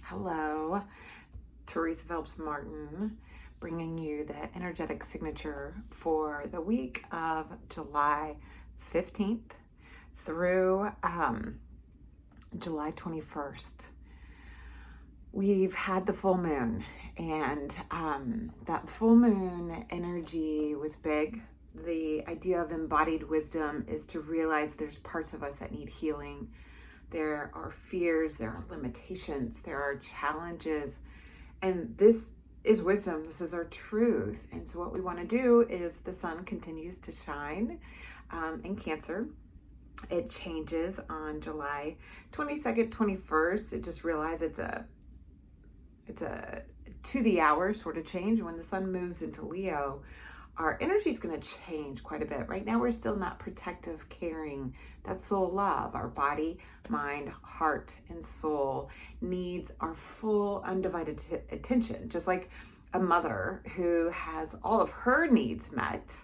Hello, Teresa Phelps Martin, bringing you the energetic signature for the week of July 15th through July 21st. We've had the full moon, and that full moon energy was big. The idea of embodied wisdom is to realize there's parts of us that need healing. There are fears, there are limitations, there are challenges, and this is wisdom. This is our truth. And so what we want to do is the sun continues to shine in Cancer. It changes on July 22nd, 21st. It just realized it's a to the hour sort of change. When the sun moves into Leo, our energy is going to change quite a bit. Right now, we're still in that protective, caring, that soul love. Our body, mind, heart, and soul needs our full, undivided attention, just like a mother who has all of her needs met.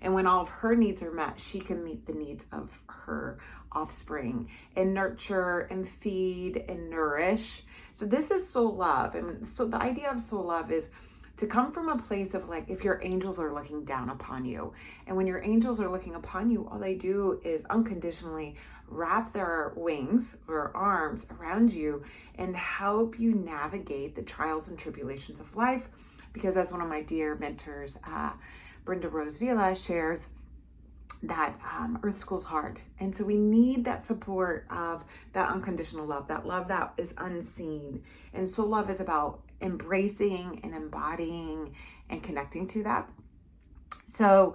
And when all of her needs are met, she can meet the needs of her offspring and nurture and feed and nourish. So this is soul love. And so the idea of soul love is to come from a place of like, if your angels are looking down upon you, and when your angels are looking upon you, all they do is unconditionally wrap their wings or arms around you and help you navigate the trials and tribulations of life. Because as one of my dear mentors, Brenda Rose Villa, shares, that Earth School's hard. And so we need that support of that unconditional love that is unseen. And soul love is about embracing and embodying and connecting to that. So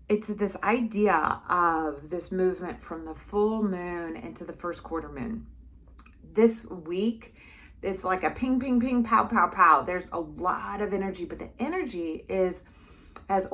it's this idea of this movement from the full moon into the first quarter moon. This week, it's like a ping, ping, ping, pow, pow, pow. There's a lot of energy, but the energy is, as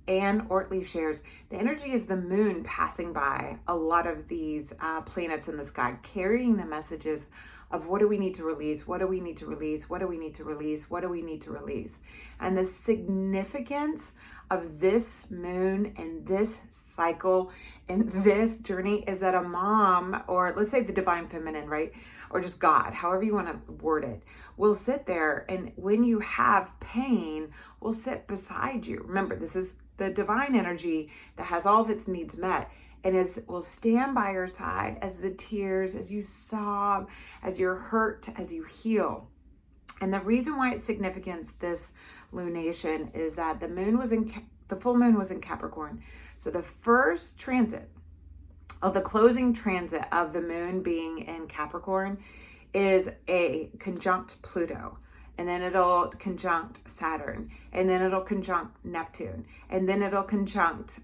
Anne Ortley shares, the energy is the moon passing by a lot of these planets in the sky, carrying the messages of what do we need to release, what do we need to release, what do we need to release, what do we need to release. And the significance of this moon and this cycle and this journey is that a mom, or let's say the divine feminine, right? Or just God, however you want to word it, will sit there, and when you have pain, will sit beside you. Remember, this is the divine energy that has all of its needs met, and will stand by your side as the tears, as you sob, as you're hurt, as you heal. And the reason why it's significant, this lunation, is that the full moon was in Capricorn. So the first transit of the closing transit of the moon being in Capricorn is a conjunct Pluto. And then it'll conjunct Saturn, and then it'll conjunct Neptune, and then it'll conjunct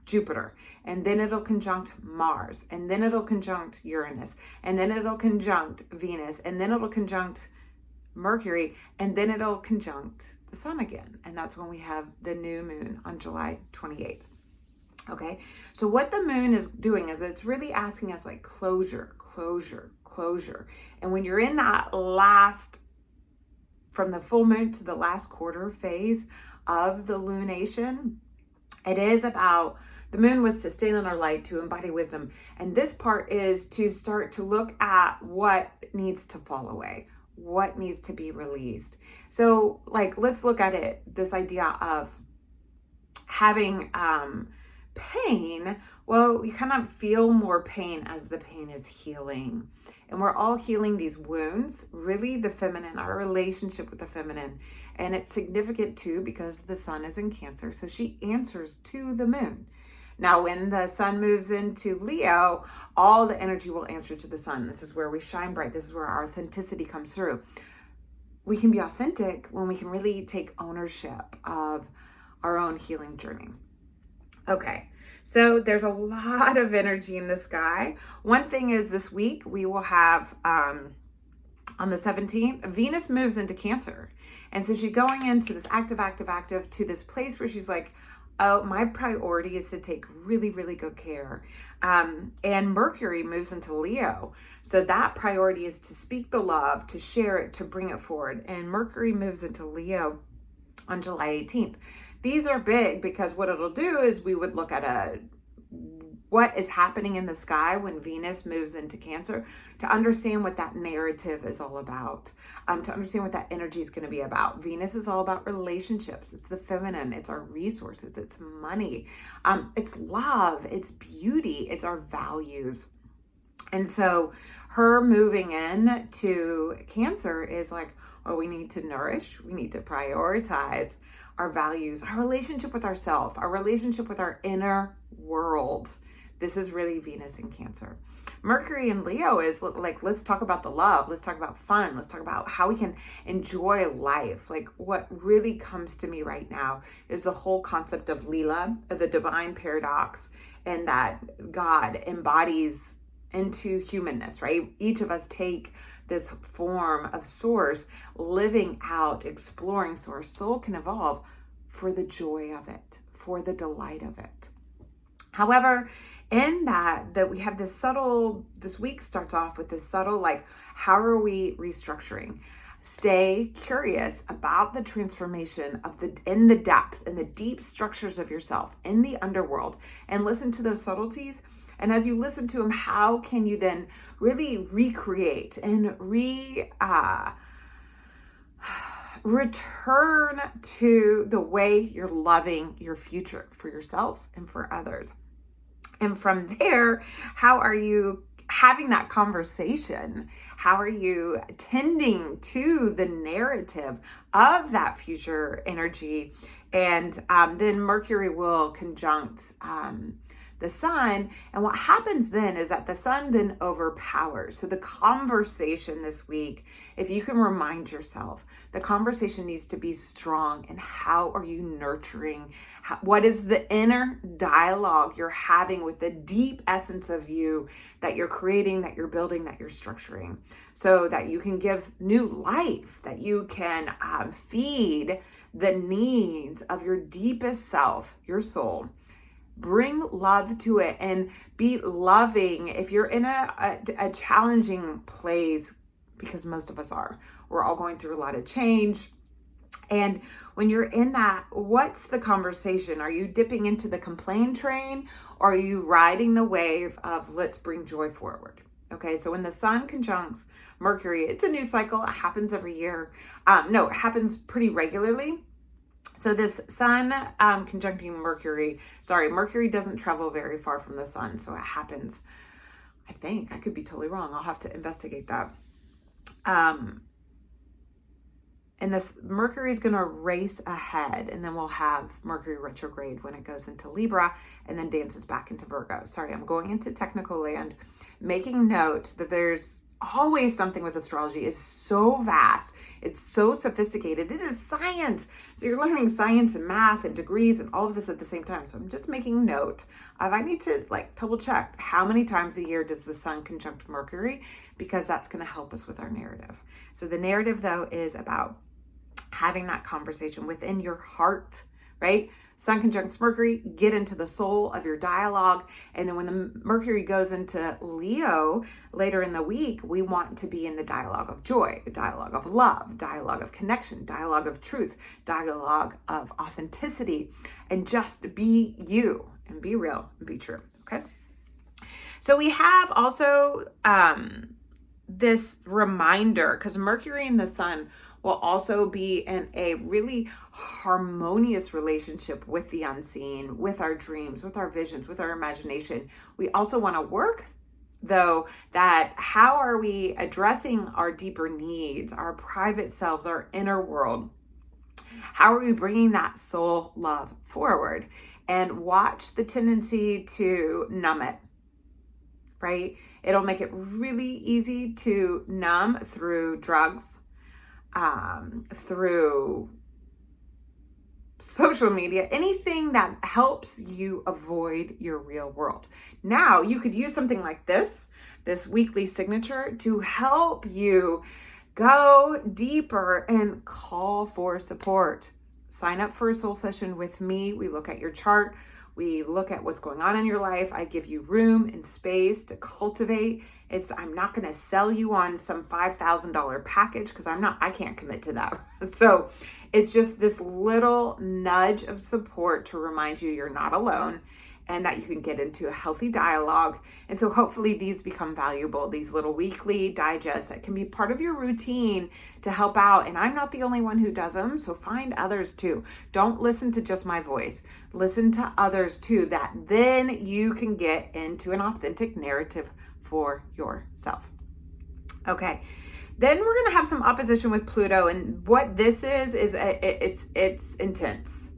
Jupiter, and then it'll conjunct Mars, and then it'll conjunct Uranus, and then it'll conjunct Venus, and then it'll conjunct Mercury, and then it'll conjunct the sun again. And that's when we have the new moon on July 28th. Okay, so what the moon is doing is it's really asking us like closure. And when you're in that last, from the full moon to the last quarter phase of the lunation, it is about, the moon was to stand in our light, to embody wisdom. And this part is to start to look at what needs to fall away, what needs to be released. So like, let's look at it, this idea of having pain. Well, you kind of feel more pain as the pain is healing. And we're all healing these wounds, really the feminine, our relationship with the feminine. And it's significant too because the sun is in Cancer. So she answers to the moon. Now, when the sun moves into Leo, all the energy will answer to the sun. This is where we shine bright. This is where our authenticity comes through. We can be authentic when we can really take ownership of our own healing journey. Okay, so there's a lot of energy in the sky. One thing is this week we will have, on the 17th, Venus moves into Cancer. And so she's going into this active to this place where she's like, oh, my priority is to take really, really good care. And Mercury moves into Leo. So that priority is to speak the love, to share it, to bring it forward. And Mercury moves into Leo on July 18th. These are big because what it'll do is we would look at what is happening in the sky when Venus moves into Cancer, to understand what that narrative is all about, to understand what that energy is going to be about. Venus is all about relationships. It's the feminine. It's our resources. It's money. It's love. It's beauty. It's our values. And so her moving in to Cancer is like, oh, we need to nourish. We need to prioritize our values, our relationship with ourselves, our relationship with our inner world. This is really Venus in Cancer. Mercury in Leo is like, let's talk about the love. Let's talk about fun. Let's talk about how we can enjoy life. Like, what really comes to me right now is the whole concept of Leela, the divine paradox, and that God embodies into humanness, right? Each of us take this form of source, living out, exploring, so our soul can evolve for the joy of it, for the delight of it. However, in that we have this week starts off with this subtle, like, how are we restructuring? Stay curious about the transformation in the depth, in the deep structures of yourself, in the underworld, and listen to those subtleties. And as you listen to them, how can you then really recreate and return to the way you're loving your future for yourself and for others? And from there, how are you having that conversation? How are you tending to the narrative of that future energy? And then Mercury will conjunct the sun. And what happens then is that the sun then overpowers. So the conversation this week, if you can remind yourself, the conversation needs to be strong. And how are you nurturing? What is the inner dialogue you're having with the deep essence of you that you're creating, that you're building, that you're structuring, so that you can give new life, that you can feed the needs of your deepest self, your soul. Bring love to it and be loving. If you're in a challenging place, because most of us are, we're all going through a lot of change. And when you're in that, what's the conversation? Are you dipping into the complaint train, or are you riding the wave of let's bring joy forward? Okay, so when the sun conjuncts Mercury, it's a new cycle. It happens every year. It happens pretty regularly. So this sun conjuncting Mercury, Mercury doesn't travel very far from the sun. So it happens, I think, I could be totally wrong. I'll have to investigate that. And this Mercury is going to race ahead, and then we'll have Mercury retrograde when it goes into Libra and then dances back into Virgo. Sorry, I'm going into technical land, making note that there's always something with astrology. Is so vast. It's so sophisticated. It is science. So you're learning science and math and degrees and all of this at the same time. So I'm just making note of, I need to double check how many times a year does the sun conjunct Mercury, because that's going to help us with our narrative. So the narrative, though, is about having that conversation within your heart, right? Sun conjuncts Mercury, get into the soul of your dialogue. And then when the Mercury goes into Leo later in the week, we want to be in the dialogue of joy, the dialogue of love, dialogue of connection, dialogue of truth, dialogue of authenticity, and just be you and be real and be true, okay? So we have also this reminder, because Mercury and the sun will also be in a really harmonious relationship with the unseen, with our dreams, with our visions, with our imagination. We also want to work, though, that how are we addressing our deeper needs, our private selves, our inner world? How are we bringing that soul love forward? And watch the tendency to numb it, right? It'll make it really easy to numb through drugs, through social media, anything that helps you avoid your real world. Now, you could use something like this weekly signature, to help you go deeper and call for support. Sign up for a soul session with me. We look at your chart. We look at what's going on in your life. I give you room and space to cultivate. I'm not going to sell you on some $5,000 package, because I can't commit to that. So it's just this little nudge of support to remind you you're not alone, and that you can get into a healthy dialogue. And so hopefully these become valuable, these little weekly digests that can be part of your routine to help out. And I'm not the only one who does them, so find others too. Don't listen to just my voice. Listen to others too, that then you can get into an authentic narrative for yourself. Okay. Then we're going to have some opposition with Pluto, and what this is it's intense.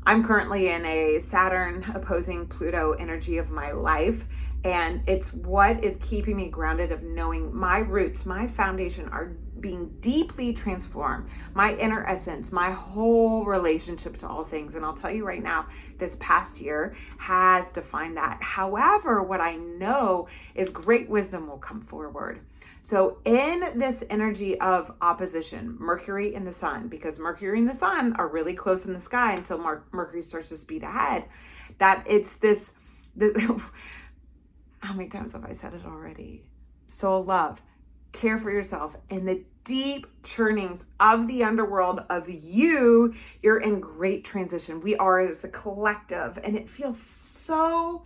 I'm currently in a Saturn opposing Pluto energy of my life, and it's what is keeping me grounded, of knowing my roots, my foundation are being deeply transformed, my inner essence, my whole relationship to all things. And I'll tell you right now, this past year has defined that. However, what I know is great wisdom will come forward. So in this energy of opposition, Mercury and the Sun, because Mercury and the Sun are really close in the sky until Mercury starts to speed ahead, that it's this how many times have I said it already? Soul love, care for yourself, and the deep churnings of the underworld of you're in great transition. We are as a collective, and it feels so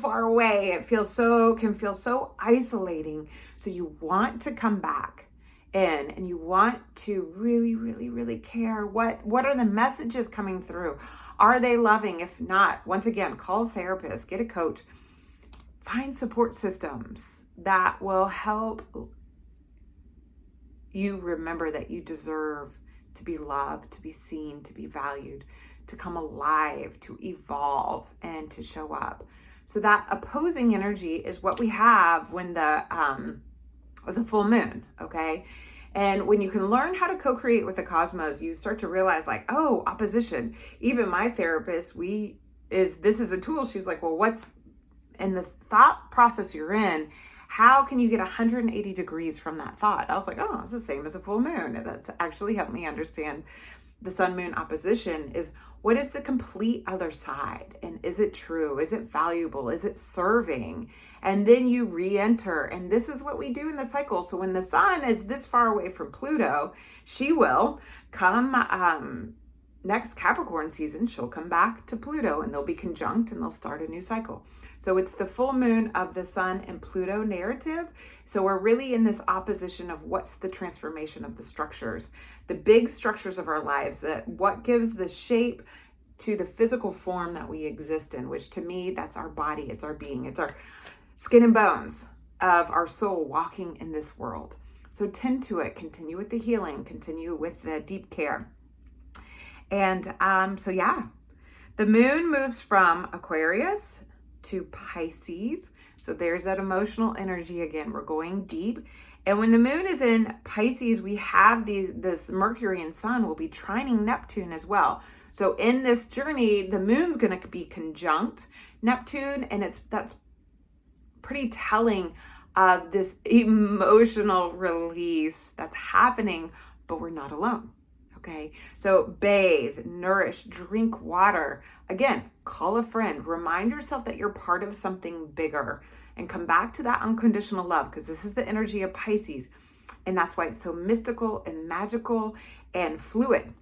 far away. It can feel so isolating. So you want to come back in, and you want to really, really, really care. What are the messages coming through? Are they loving? If not, once again, call a therapist, get a coach, find support systems that will help you remember that you deserve to be loved, to be seen, to be valued, to come alive, to evolve, and to show up. So that opposing energy is what we have when was a full moon, okay? And when you can learn how to co-create with the cosmos, you start to realize like, oh, opposition. Even my therapist, this is a tool. She's like, well, what's in the thought process you're in? How can you get 180 degrees from that thought? I was like, oh, it's the same as a full moon. And that's actually helped me understand the sun moon opposition is what is the complete other side? And is it true? Is it valuable? Is it serving? And then you re-enter. And this is what we do in the cycle. So when the sun is this far away from Pluto, she will come next Capricorn season, she'll come back to Pluto, and they'll be conjunct and they'll start a new cycle. So it's the full moon of the sun and Pluto narrative. So we're really in this opposition of what's the transformation of the structures, the big structures of our lives, that what gives the shape to the physical form that we exist in, which to me, that's our body, it's our being, it's our skin and bones of our soul walking in this world. So tend to it, continue with the healing, continue with the deep care. And the moon moves from Aquarius to Pisces. So there's that emotional energy again. We're going deep. And when the moon is in Pisces, we have this Mercury and Sun will be trining Neptune as well. So in this journey, the moon's going to be conjunct Neptune, and that's pretty telling of this emotional release that's happening, but we're not alone. Okay, so bathe, nourish, drink water. Again, call a friend. Remind yourself that you're part of something bigger, and come back to that unconditional love, because this is the energy of Pisces. And that's why it's so mystical and magical and fluid.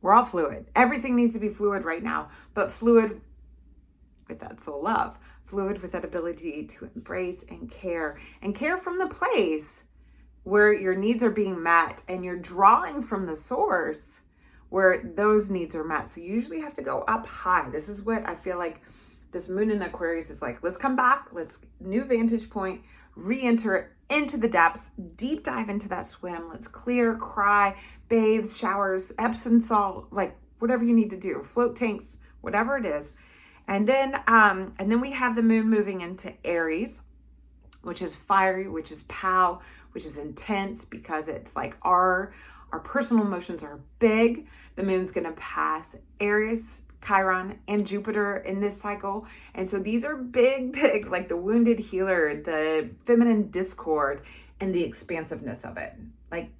We're all fluid. Everything needs to be fluid right now, but fluid with that soul love, fluid with that ability to embrace and care from the place where your needs are being met, and you're drawing from the source where those needs are met. So you usually have to go up high. This is what I feel like this moon in Aquarius is like. Let's come back. Let's new vantage point, re-enter into the depths, deep dive into that swim. Let's clear, cry, bathe, showers, Epsom salt, like whatever you need to do, float tanks, whatever it is. And then we have the moon moving into Aries, which is fiery, which is pow, which is intense, because it's like our personal emotions are big. The moon's going to pass Aries, Chiron, and Jupiter in this cycle. And so these are big, like the wounded healer, the feminine discord, and the expansiveness of it. Like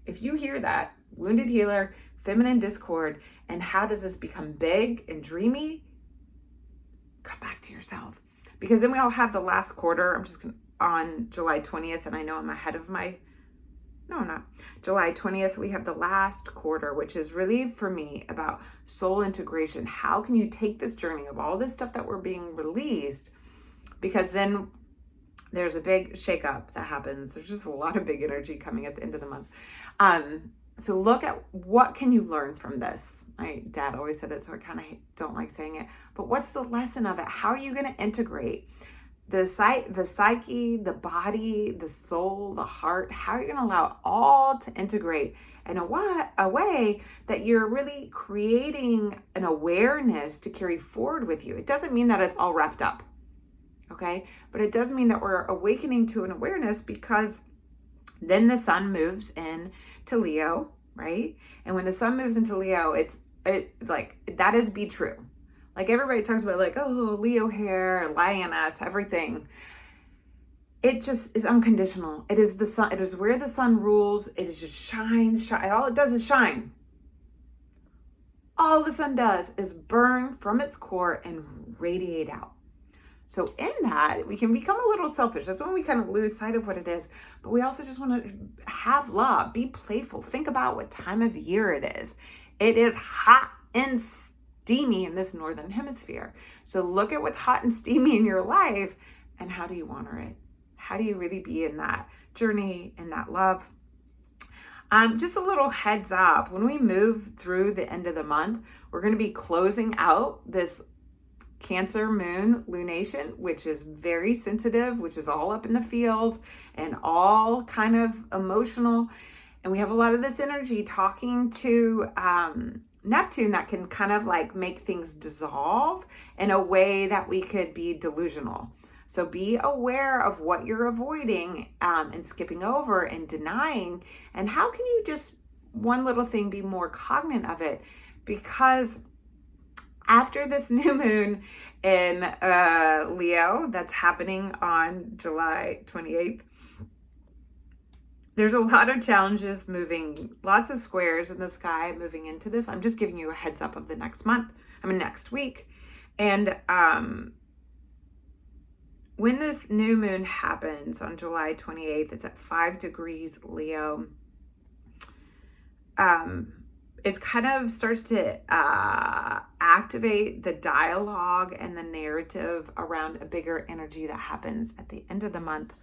if you hear that, wounded healer, feminine discord, and how does this become big and dreamy? Come back to yourself. Because then we all have the last quarter. I'm just going to on July 20th, and I know I'm ahead of no, not July 20th, we have the last quarter, which is really for me about soul integration. How can you take this journey of all this stuff that we're being released? Because then there's a big shakeup that happens. There's just a lot of big energy coming at the end of the month. So look at what can you learn from this. My dad always said it, so I kind of don't like saying it. But what's the lesson of it? How are you going to integrate the psyche, the body, the soul, the heart? How are you going to allow it all to integrate in a way that you're really creating an awareness to carry forward with you? It doesn't mean that it's all wrapped up, okay? But it does mean that we're awakening to an awareness, because then the sun moves in to Leo, right? And when the sun moves into Leo, it like, that is be true. Like everybody talks about, like, oh, Leo hair, lioness, everything. It just is unconditional. It is the sun. It is where the sun rules. It is just shine. All it does is shine. All the sun does is burn from its core and radiate out. So in that, we can become a little selfish. That's when we kind of lose sight of what it is. But we also just want to have love, be playful. Think about what time of year it is. It is hot and steamy in this northern hemisphere. So look at what's hot and steamy in your life, and how do you honor it? How do you really be in that journey, in that love? Just a little heads up, when we move through the end of the month, we're going to be closing out this Cancer moon lunation, which is very sensitive, which is all up in the feels and all kind of emotional. And we have a lot of this energy talking to Neptune that can kind of like make things dissolve in a way that we could be delusional. So be aware of what you're avoiding and skipping over and denying. And how can you just, one little thing, be more cognizant of it? Because after this new moon in Leo that's happening on July 28th, there's a lot of challenges moving, lots of squares in the sky moving into this. I'm just giving you a heads up of the next week. And when this new moon happens on July 28th, it's at 5 degrees Leo. It kind of starts to activate the dialogue and the narrative around a bigger energy that happens at the end of the month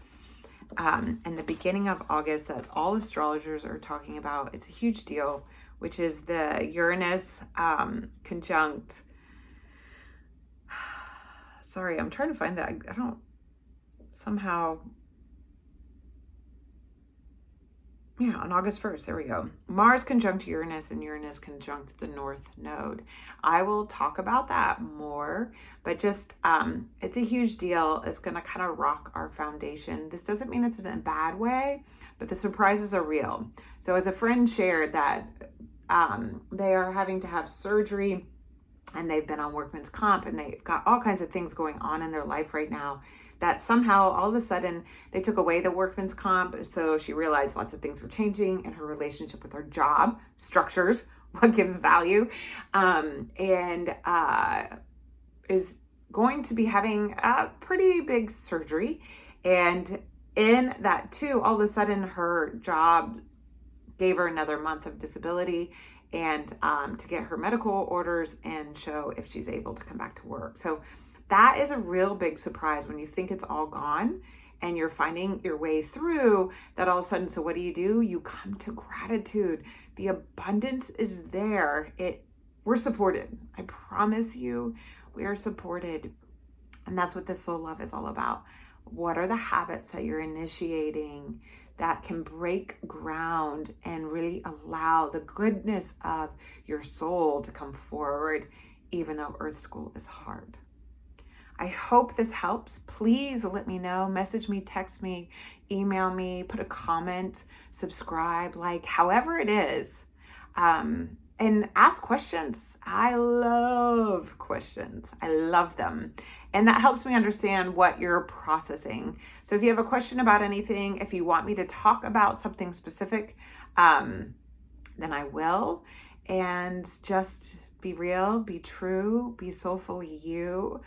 and the beginning of August that all astrologers are talking about. It's a huge deal, which is the Uranus conjunct. Sorry, I'm trying to find that. I don't somehow... Yeah, on August 1st, there we go. Mars conjunct Uranus and Uranus conjunct the North Node. I will talk about that more, but just, it's a huge deal. It's going to kind of rock our foundation. This doesn't mean it's in a bad way, but the surprises are real. So as a friend shared that they are having to have surgery, and they've been on workman's comp, and they've got all kinds of things going on in their life right now, that somehow all of a sudden they took away the workman's comp. So she realized lots of things were changing in her relationship with her job, structures, what gives value, and is going to be having a pretty big surgery. And in that too, all of a sudden her job gave her another month of disability, and to get her medical orders and show if she's able to come back to work. So that is a real big surprise when you think it's all gone and you're finding your way through that. All of a sudden, so what do? You come to gratitude. The abundance is there. We're supported. I promise you, we are supported. And that's what this soul love is all about. What are the habits that you're initiating that can break ground and really allow the goodness of your soul to come forward, even though Earth School is hard? I hope this helps. Please let me know. Message me, text me, email me, put a comment, subscribe, like, however it is. And ask questions. I love questions. I love them. And that helps me understand what you're processing. So if you have a question about anything, if you want me to talk about something specific, then I will. And just be real, be true, be soulfully you.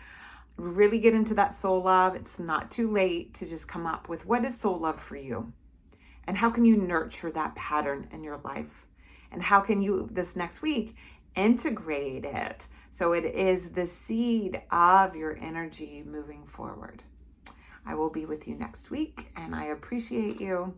Really get into that soul love. It's not too late to just come up with what is soul love for you. And how can you nurture that pattern in your life? And how can you, this next week, integrate it so it is the seed of your energy moving forward? I will be with you next week, and I appreciate you.